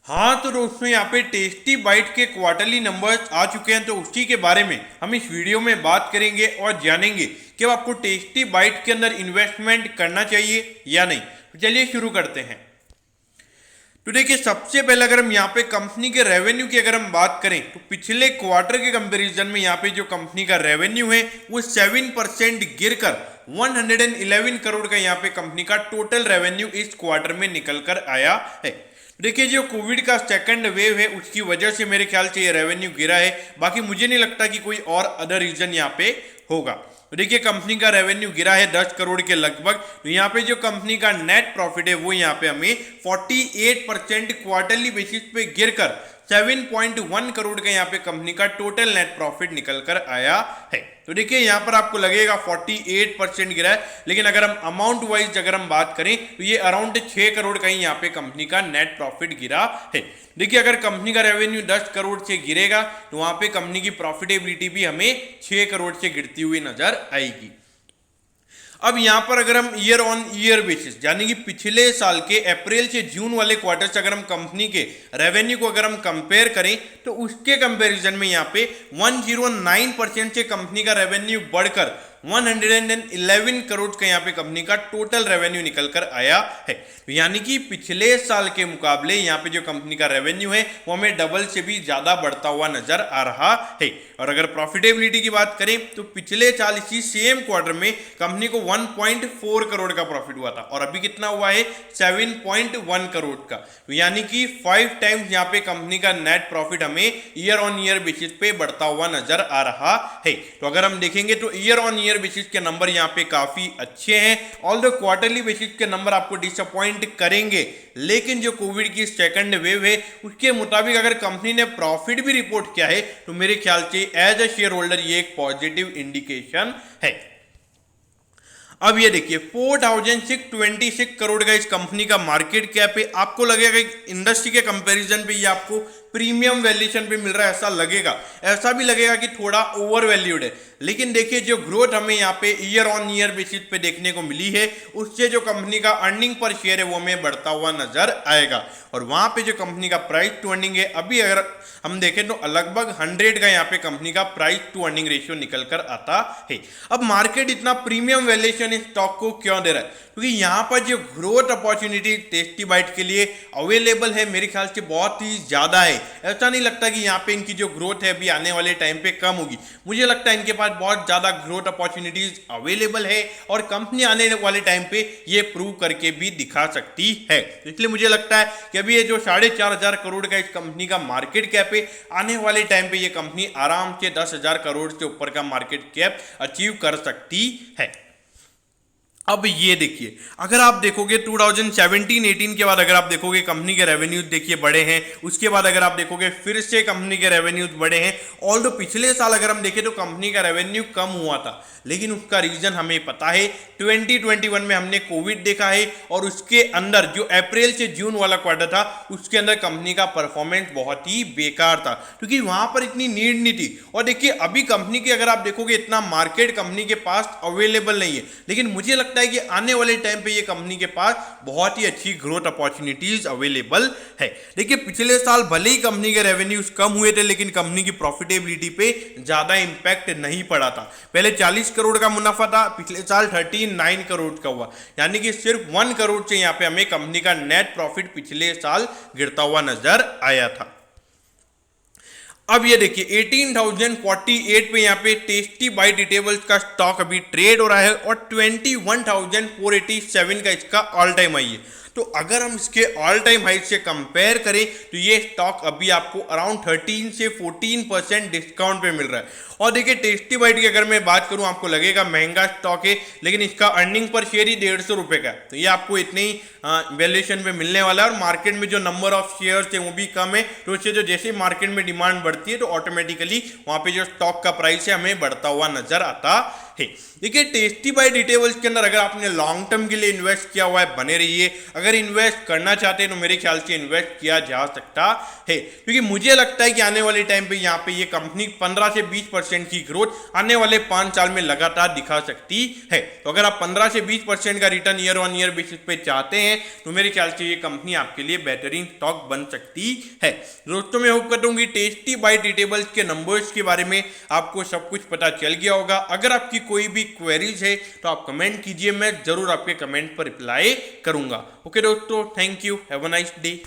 हाँ तो दोस्तों यहाँ पे टेस्टी बाइट के क्वार्टरली नंबर्स आ चुके हैं, तो उसी के बारे में हम इस वीडियो में बात करेंगे और जानेंगे कि अब आपको टेस्टी बाइट के अंदर इन्वेस्टमेंट करना चाहिए या नहीं। तो चलिए शुरू करते हैं। तो देखिए सबसे पहले अगर हम यहाँ पे कंपनी के रेवेन्यू की अगर हम बात करें तो पिछले क्वार्टर के कंपैरिजन में यहाँ पे जो कंपनी का रेवेन्यू है वो 7% गिरकर 111 करोड़ का यहाँ पे कंपनी का टोटल रेवेन्यू इस क्वार्टर में निकल कर आया है। देखिए जो कोविड का सेकंड वेव है उसकी वजह से मेरे ख्याल से ये रेवेन्यू गिरा है, बाकी मुझे नहीं लगता कि कोई और अदर रीजन यहाँ पे होगा। तो देखिए कंपनी का रेवेन्यू गिरा है 10 करोड़ के लगभग। तो यहाँ पे जो कंपनी का नेट प्रॉफिट है वो यहाँ पे हमें 48% क्वार्टरली बेसिस पे गिरकर 7.1 करोड़ का यहाँ पे कंपनी का टोटल नेट प्रॉफिट निकल कर आया है। तो देखिए यहाँ पर आपको लगेगा 48% गिरा है, लेकिन अगर हम अमाउंट वाइज अगर हम बात करें तो ये अराउंड 6 करोड़ का ही यहाँ पे कंपनी का नेट प्रॉफिट गिरा है। देखिए अगर कंपनी का रेवेन्यू 10 करोड़ से गिरेगा तो वहां पे कंपनी की प्रॉफिटेबिलिटी भी हमें 6 करोड़ से गिरती हुई नजर आएगी। अब यहां पर अगर हम ईयर ऑन ईयर बेसिस यानी कि पिछले साल के अप्रैल से जून वाले क्वार्टर से अगर हम कंपनी के रेवेन्यू को अगर हम कंपेयर करें तो उसके कंपैरिजन में यहां पे 109% से कंपनी का रेवेन्यू बढ़कर 111 करोड़ का यहाँ पे कंपनी का टोटल रेवेन्यू निकल कर आया है। यानी कि पिछले साल के मुकाबले यहाँ पे जो कंपनी का रेवेन्यू है वो हमें डबल से भी ज्यादा बढ़ता हुआ नजर आ रहा है। और अगर प्रॉफिटेबिलिटी की बात करें तो पिछले साल इसी सेम क्वार्टर में कंपनी को 1.4 करोड़ का प्रॉफिट हुआ था और अभी कितना हुआ है 7.1 करोड़ का। यानी कि 5 टाइम्स यहाँ पे कंपनी का नेट प्रॉफिट हमें ईयर ऑन ईयर बेसिस पे बढ़ता हुआ नजर आ रहा है। तो अगर हम देखेंगे तो ईयर ऑन ईयर बेसिस के नंबर यहाँ पे काफी अच्छे हैं। ऑल द क्वार्टरली बेसिस के नंबर आपको डिसअपॉइंट करेंगे, लेकिन जो कोविड की सेकंड वेव है उसके मुताबिक अगर कंपनी ने प्रॉफिट भी रिपोर्ट किया है तो मेरे ख्याल से एज अ शेयर होल्डर ये एक पॉजिटिव इंडिकेशन है। अब ये देखिए 4626 करोड़ का इस कंपनी का मार्केट कैप है। आपको लगेगा कि इंडस्ट्री के कंपैरिजन पे ये आपको प्रीमियम वैल्यूएशन पे मिल रहा है, ऐसा लगेगा, ऐसा भी लगेगा कि थोड़ा ओवर वैल्यूड है, लेकिन देखिए जो ग्रोथ हमें यहाँ पे ईयर ऑन ईयर बेसिस पे देखने को मिली है उससे जो कंपनी का अर्निंग पर शेयर है वो हमें बढ़ता हुआ नजर आएगा। और वहां पे जो कंपनी का प्राइस टू अर्निंग है अभी अगर हम देखें तो लगभग 100 का यहाँ पे कंपनी का प्राइस टू अर्निंग रेशियो निकल कर आता है। अब मार्केट इतना प्रीमियम वैल्यूएशन इस स्टॉक को क्यों दे रहा है? क्योंकि यहाँ पर जो ग्रोथ अपॉर्चुनिटी टेस्टी बाइट के लिए अवेलेबल है मेरे ख्याल से बहुत ही ज्यादा है। ऐसा नहीं लगता कि यहाँ पे इनकी जो ग्रोथ है अभी आने वाले टाइम पे कम होगी। मुझे लगता है इनके पास बहुत ज्यादा ग्रोथ अपॉर्चुनिटीज अवेलेबल है और कंपनी आने वाले टाइम पे ये प्रूव करके भी दिखा सकती है। इसलिए मुझे लगता है कि अभी ये जो 4,500 करोड़ का इस कंपनी का मार्केट कैप है, आने वाले टाइम पे ये कंपनी आराम से 10,000 करोड़ से ऊपर का मार्केट कैप अचीव कर सकती है। अब ये देखिए अगर आप देखोगे 2017-18 के बाद अगर आप देखोगे कंपनी के रेवेन्यूज देखिए बड़े हैं, उसके बाद अगर आप देखोगे फिर से कंपनी के रेवेन्यूज बड़े हैं। ऑल्दो पिछले साल अगर हम देखें तो कंपनी का रेवेन्यू कम हुआ था, लेकिन उसका रीजन हमें पता है। 2021 में हमने कोविड देखा है और उसके अंदर जो अप्रैल से जून वाला क्वार्टर था उसके अंदर कंपनी का परफॉर्मेंस बहुत ही बेकार था क्योंकि वहां पर इतनी नीड नहीं थी। और देखिए अभी कंपनी की अगर आप देखोगे इतना मार्केट कंपनी के पास अवेलेबल नहीं है, लेकिन मुझे लगता है कि आने वाले टाइम पे ये कंपनी के पास बहुत ही अच्छी ग्रोथ अपॉर्चुनिटीज अवेलेबल है। देखिए पिछले साल भले ही कंपनी के रेवेन्यूज कम हुए थे लेकिन कंपनी की प्रॉफिटेबिलिटी पे ज्यादा इंपैक्ट नहीं पड़ा था। पहले 40 करोड़ का मुनाफा था, पिछले साल 39 करोड़ का हुआ, यानी कि सिर्फ 1 करोड़ से यहाँ पे हमें कंपनी का नेट प्रॉफिट पिछले साल गिरता हुआ नजर आया था। अब ये देखिए 18,048 पे यहाँ पे टेस्टी बाइट इटेबल्स का स्टॉक अभी ट्रेड हो रहा है और 21,487 का इसका ऑल टाइम हाई है। तो अगर हम इसके ऑल टाइम हाई से कंपेयर करें तो ये स्टॉक अभी आपको अराउंड 13 से 14% डिस्काउंट पे मिल रहा है। और देखिए टेस्टी बाइट की अगर मैं बात करूं आपको लगेगा महंगा स्टॉक है, लेकिन इसका अर्निंग पर शेयर ही 150 रुपए का है, तो ये आपको इतने ही वैल्यूएशन पे मिलने वाला है। और मार्केट में जो नंबर ऑफ शेयर्स है वो भी कम है, तो उससे जो जैसे मार्केट में डिमांड बढ़ती है तो ऑटोमेटिकली वहां पे जो स्टॉक का प्राइस है हमें बढ़ता हुआ नजर आता है। देखिए टेस्टी बाइट ईटेबल्स के अंदर अगर आपने लॉन्ग टर्म के लिए इन्वेस्ट किया हुआ है बने रहिए, अगर इन्वेस्ट करना चाहते हैं तो मेरे ख्याल से इन्वेस्ट किया जा सकता है, क्योंकि मुझे लगता है कि आने वाले टाइम पे यहाँ पे ये कंपनी 15 से 20% की ग्रोथ आने वाले 5 साल में लगातार दिखा सकती है। तो अगर आप 15 से 20% का return year on year basis पे चाहते हैं तो मेरे ख्याल से ये कंपनी आपके लिए बेहतरीन स्टॉक बन सकती है। दोस्तों मैं होप करता हूँ कि टेस्टी बाइट ईटेबल्स के नंबर्स के बारे में आपको सब कुछ पता चल गया होगा। अगर आपकी कोई भी क्वेरीज है तो आप कमेंट कीजिए, मैं जरूर आपके कमेंट पर रिप्लाई करूंगा। ओके दोस्तों, thank you, have a nice day.